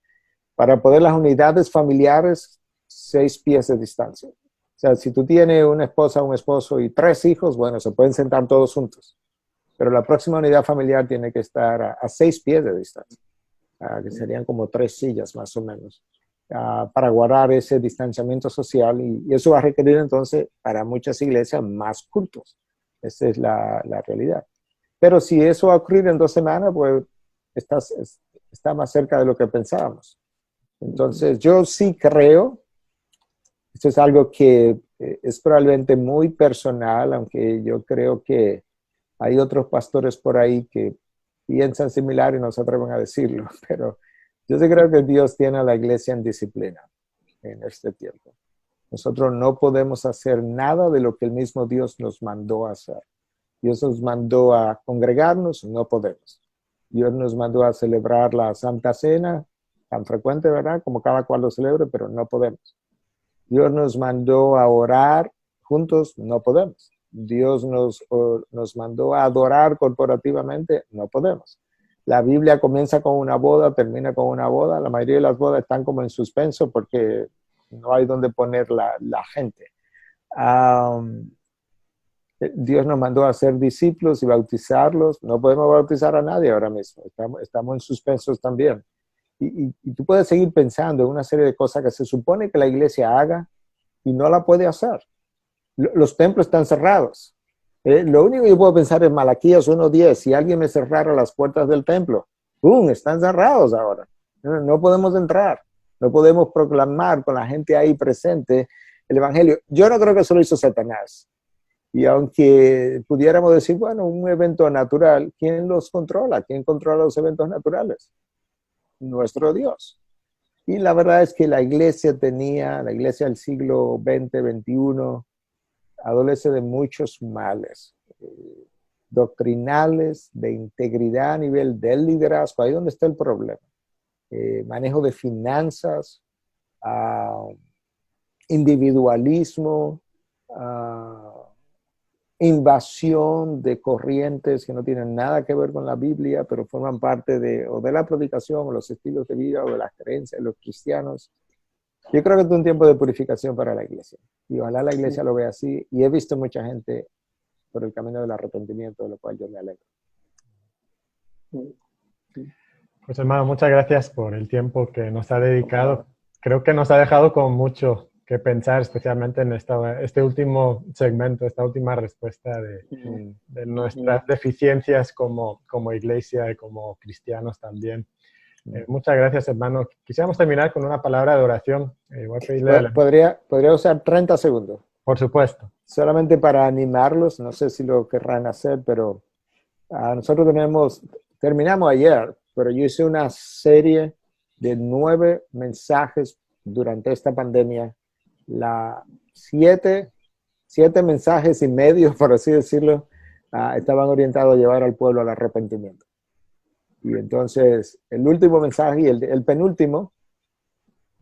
para poder las unidades familiares 6 pies de distancia. O sea, si tú tienes una esposa, un esposo y 3 hijos, bueno, se pueden sentar todos juntos. Pero la próxima unidad familiar tiene que estar a 6 pies de distancia, que serían como 3 sillas más o menos. Para guardar ese distanciamiento social y eso va a requerir entonces para muchas iglesias más cultos. Esa es la realidad. Pero si eso va a ocurrir en 2 semanas, pues está más cerca de lo que pensábamos. Entonces yo sí creo, esto es algo que es probablemente muy personal, aunque yo creo que hay otros pastores por ahí que piensan similar y no se atreven a decirlo, pero yo sí creo que Dios tiene a la iglesia en disciplina en este tiempo. Nosotros no podemos hacer nada de lo que el mismo Dios nos mandó a hacer. Dios nos mandó a congregarnos, no podemos. Dios nos mandó a celebrar la Santa Cena, tan frecuente, ¿verdad? Como cada cual lo celebre, pero no podemos. Dios nos mandó a orar juntos, no podemos. Dios nos mandó a adorar corporativamente, no podemos. La Biblia comienza con una boda, termina con una boda. La mayoría de las bodas están como en suspenso porque no hay donde poner la gente. Dios nos mandó a hacer discípulos y bautizarlos. No podemos bautizar a nadie ahora mismo. Estamos en suspensos también. Y tú puedes seguir pensando en una serie de cosas que se supone que la iglesia haga y no la puede hacer. Los templos están cerrados. Lo único que yo puedo pensar es Malaquías 1:10. Si alguien me cerrara las puertas del templo, ¡pum!, están cerrados ahora. No podemos entrar. No podemos proclamar con la gente ahí presente el evangelio. Yo no creo que eso lo hizo Satanás. Y aunque pudiéramos decir, bueno, un evento natural, ¿quién los controla? ¿Quién controla los eventos naturales? Nuestro Dios. Y la verdad es que la iglesia del siglo XX, XXI, adolece de muchos males doctrinales, de integridad a nivel del liderazgo. Ahí donde está el problema. Manejo de finanzas, individualismo, invasión de corrientes que no tienen nada que ver con la Biblia, pero forman parte o de la predicación, o los estilos de vida, o de las creencias de los cristianos. Yo creo que es un tiempo de purificación para la iglesia. Y ojalá la iglesia lo vea así. Y he visto mucha gente por el camino del arrepentimiento, de lo cual yo me alegro. Pues hermano, muchas gracias por el tiempo que nos ha dedicado. Creo que nos ha dejado con mucho que pensar, especialmente en este último segmento, esta última respuesta de nuestras deficiencias como iglesia y como cristianos también. Muchas gracias, hermano. Quisiéramos terminar con una palabra de oración. Voy a pedirle ¿Podría usar 30 segundos? Por supuesto. Solamente para animarlos, no sé si lo querrán hacer, pero nosotros terminamos ayer, pero yo hice una serie de 9 mensajes durante esta pandemia. 7 mensajes y medio, por así decirlo, estaban orientados a llevar al pueblo al arrepentimiento. Y entonces el último mensaje y el penúltimo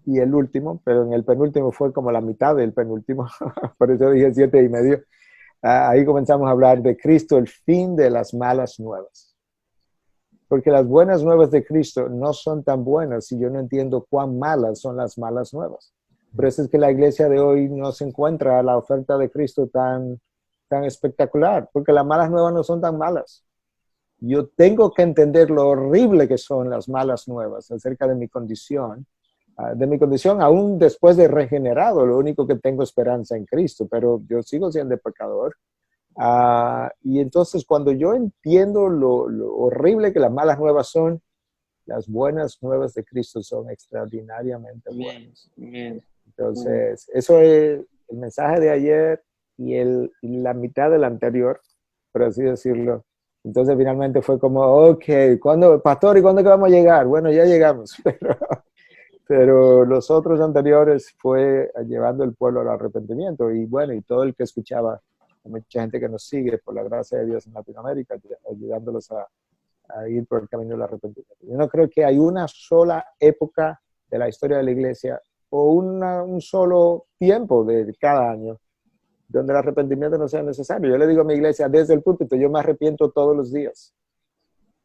y el último, pero en el penúltimo fue como la mitad del penúltimo, por eso dije 7 y medio. Ahí comenzamos a hablar de Cristo, el fin de las malas nuevas. Porque las buenas nuevas de Cristo no son tan buenas si yo no entiendo cuán malas son las malas nuevas. Por eso es que la iglesia de hoy no se encuentra la oferta de Cristo tan espectacular, porque las malas nuevas no son tan malas. Yo tengo que entender lo horrible que son las malas nuevas acerca de mi condición, aún después de regenerado. Lo único que tengo esperanza en Cristo, pero yo sigo siendo pecador. Y entonces cuando yo entiendo lo horrible que las malas nuevas son, las buenas nuevas de Cristo son extraordinariamente buenas. Entonces, eso es el mensaje de ayer y la mitad del anterior, por así decirlo. Entonces finalmente fue como, ok, pastor, ¿y cuándo que vamos a llegar? Bueno, ya llegamos, pero los otros anteriores fue llevando el pueblo al arrepentimiento. Y bueno, y todo el que escuchaba, mucha gente que nos sigue por la gracia de Dios en Latinoamérica, ayudándolos a ir por el camino del arrepentimiento. Yo no creo que hay una sola época de la historia de la iglesia o un solo tiempo de cada año donde el arrepentimiento no sea necesario. Yo le digo a mi iglesia desde el púlpito, yo me arrepiento todos los días,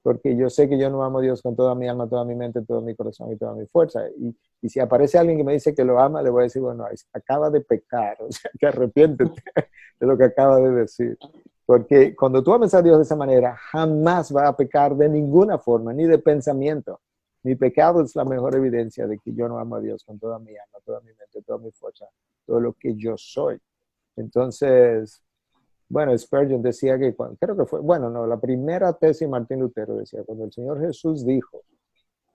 porque yo sé que yo no amo a Dios con toda mi alma, toda mi mente, todo mi corazón y toda mi fuerza. Y si aparece alguien que me dice que lo ama, le voy a decir, bueno, acaba de pecar, o sea, que arrepiéntete de lo que acaba de decir. Porque cuando tú amas a Dios de esa manera, jamás va a pecar de ninguna forma, ni de pensamiento. Mi pecado es la mejor evidencia de que yo no amo a Dios con toda mi alma, toda mi mente, toda mi fuerza, todo lo que yo soy. Entonces, bueno, Spurgeon decía que, creo que fue, la primera tesis de Martín Lutero decía, cuando el Señor Jesús dijo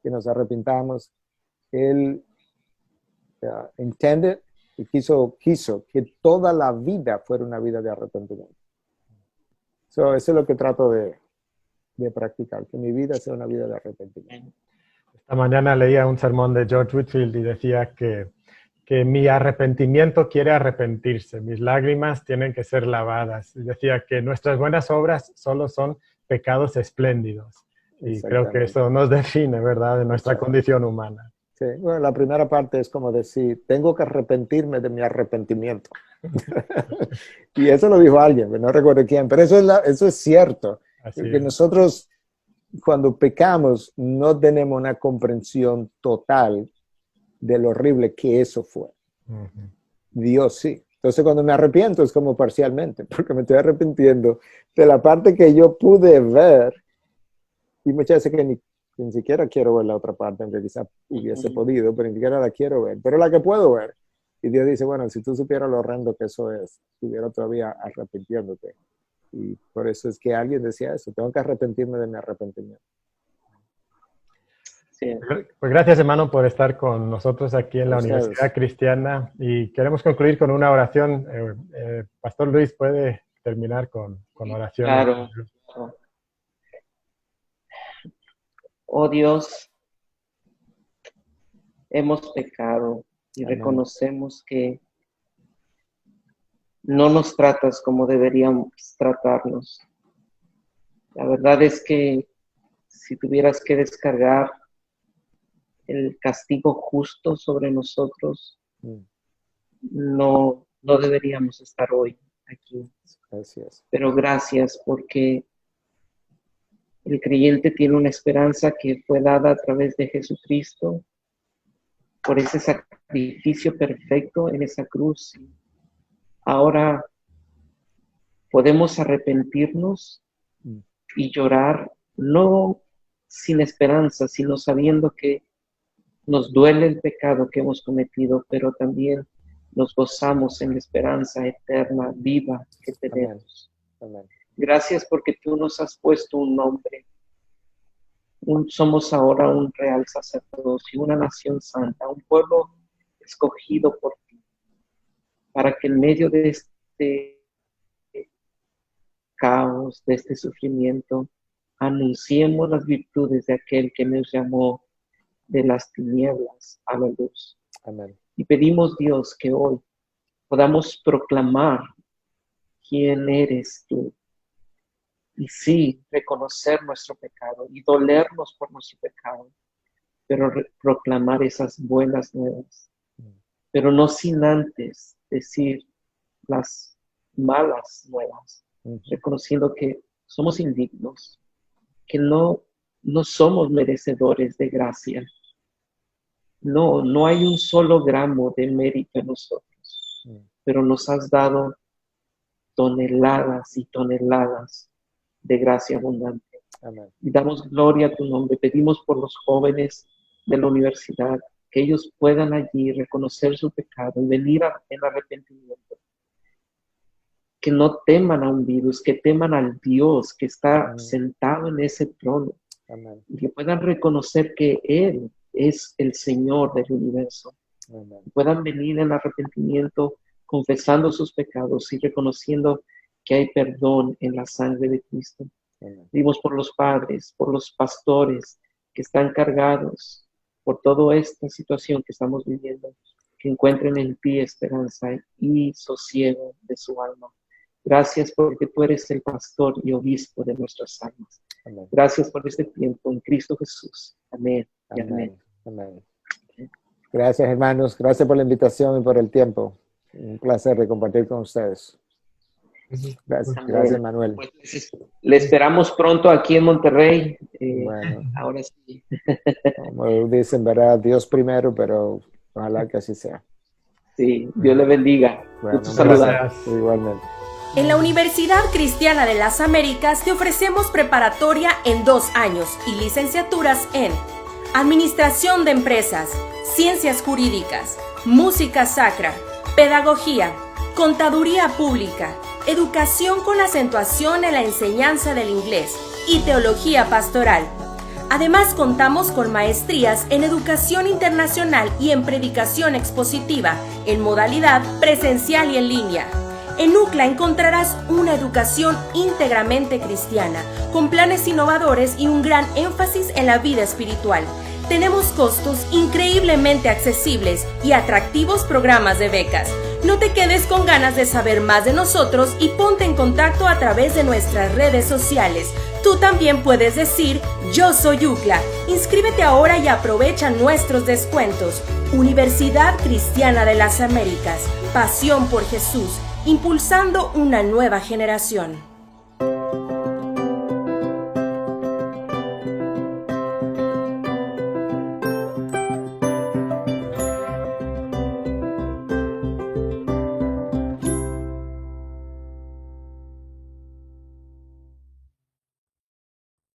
que nos arrepintamos, Él intended y quiso que toda la vida fuera una vida de arrepentimiento. Eso es lo que trato de practicar, que mi vida sea una vida de arrepentimiento. Esta mañana leía un sermón de George Whitefield y decía que mi arrepentimiento quiere arrepentirse, mis lágrimas tienen que ser lavadas. Y decía que nuestras buenas obras solo son pecados espléndidos. Y creo que eso nos define, ¿verdad?, de nuestra condición humana. Sí, bueno, la primera parte es como decir, tengo que arrepentirme de mi arrepentimiento. Y eso lo dijo alguien, no recuerdo quién, pero eso es cierto. Porque nosotros, cuando pecamos, no tenemos una comprensión total de lo horrible que eso fue. Dios sí. Entonces cuando me arrepiento es como parcialmente, porque me estoy arrepintiendo de la parte que yo pude ver, y muchas veces que ni siquiera quiero ver la otra parte, aunque quizá hubiese podido, pero ni siquiera la quiero ver, pero la que puedo ver. Y Dios dice, bueno, si tú supieras lo horrendo que eso es, estuviera todavía arrepintiéndote. Y por eso es que alguien decía eso, tengo que arrepentirme de mi arrepentimiento. Sí. Pues gracias, hermano, por estar con nosotros aquí en la Universidad Cristiana. Y queremos concluir con una oración. Pastor Luis, ¿puede terminar con oración. Claro. Oh Dios, hemos pecado y Amén. reconocemos que no nos tratas como deberíamos tratarnos. La verdad es que si tuvieras que descargar el castigo justo sobre nosotros, no deberíamos estar hoy aquí. Gracias. Pero gracias porque el creyente tiene una esperanza que fue dada a través de Jesucristo por ese sacrificio perfecto en esa cruz. Ahora podemos arrepentirnos y llorar, no sin esperanza, sino sabiendo que nos duele el pecado que hemos cometido, pero también nos gozamos en la esperanza eterna, viva que tenemos. Amén. Gracias porque tú nos has puesto un nombre. Somos ahora un real sacerdocio, una nación santa, un pueblo escogido por ti, para que en medio de este caos, de este sufrimiento, anunciemos las virtudes de aquel que nos llamó de las tinieblas a la luz. Amén. Y pedimos, Dios, que hoy podamos proclamar quién eres tú. Y sí, reconocer nuestro pecado y dolernos por nuestro pecado, pero proclamar esas buenas nuevas. Pero no sin antes decir las malas nuevas, reconociendo que somos indignos, que no somos merecedores de gracia. No hay un solo gramo de mérito en nosotros, pero nos has dado toneladas y toneladas de gracia abundante. Amén. Y damos gloria a tu nombre. Pedimos por los jóvenes de la universidad, que ellos puedan allí reconocer su pecado y venir en arrepentimiento. Que no teman a un virus, que teman al Dios que está sentado en ese trono. Amén. Y que puedan reconocer que Él es el Señor del universo. Amén. Puedan venir en arrepentimiento, confesando sus pecados y reconociendo que hay perdón en la sangre de Cristo. Amén. Pedimos por los padres, por los pastores que están cargados por toda esta situación que estamos viviendo, que encuentren en ti esperanza y sosiego de su alma. Gracias porque tú eres el pastor y obispo de nuestras almas. Amén. Gracias por este tiempo en Cristo Jesús. Amén. Y amén. Amén. Gracias, hermanos. Gracias por la invitación y por el tiempo. Un placer de compartir con ustedes. Gracias, gracias, Manuel. Pues, le esperamos pronto aquí en Monterrey. Bueno, Ahora sí. como dicen, ¿verdad? Dios primero, pero ojalá que así sea. Sí, Dios le bendiga. Bueno, Gusto saludar. gracias. Igualmente. En la Universidad Cristiana de las Américas te ofrecemos preparatoria en 2 años y licenciaturas en Administración de Empresas, Ciencias Jurídicas, Música Sacra, Pedagogía, Contaduría Pública, Educación con acentuación en la enseñanza del inglés y Teología Pastoral. Además, contamos con maestrías en Educación Internacional y en Predicación Expositiva, en modalidad presencial y en línea. En UCLA encontrarás una educación íntegramente cristiana, con planes innovadores y un gran énfasis en la vida espiritual. Tenemos costos increíblemente accesibles y atractivos programas de becas. No te quedes con ganas de saber más de nosotros y ponte en contacto a través de nuestras redes sociales. Tú también puedes decir, yo soy UCLA. Inscríbete ahora y aprovecha nuestros descuentos. Universidad Cristiana de las Américas. Pasión por Jesús. Impulsando una nueva generación.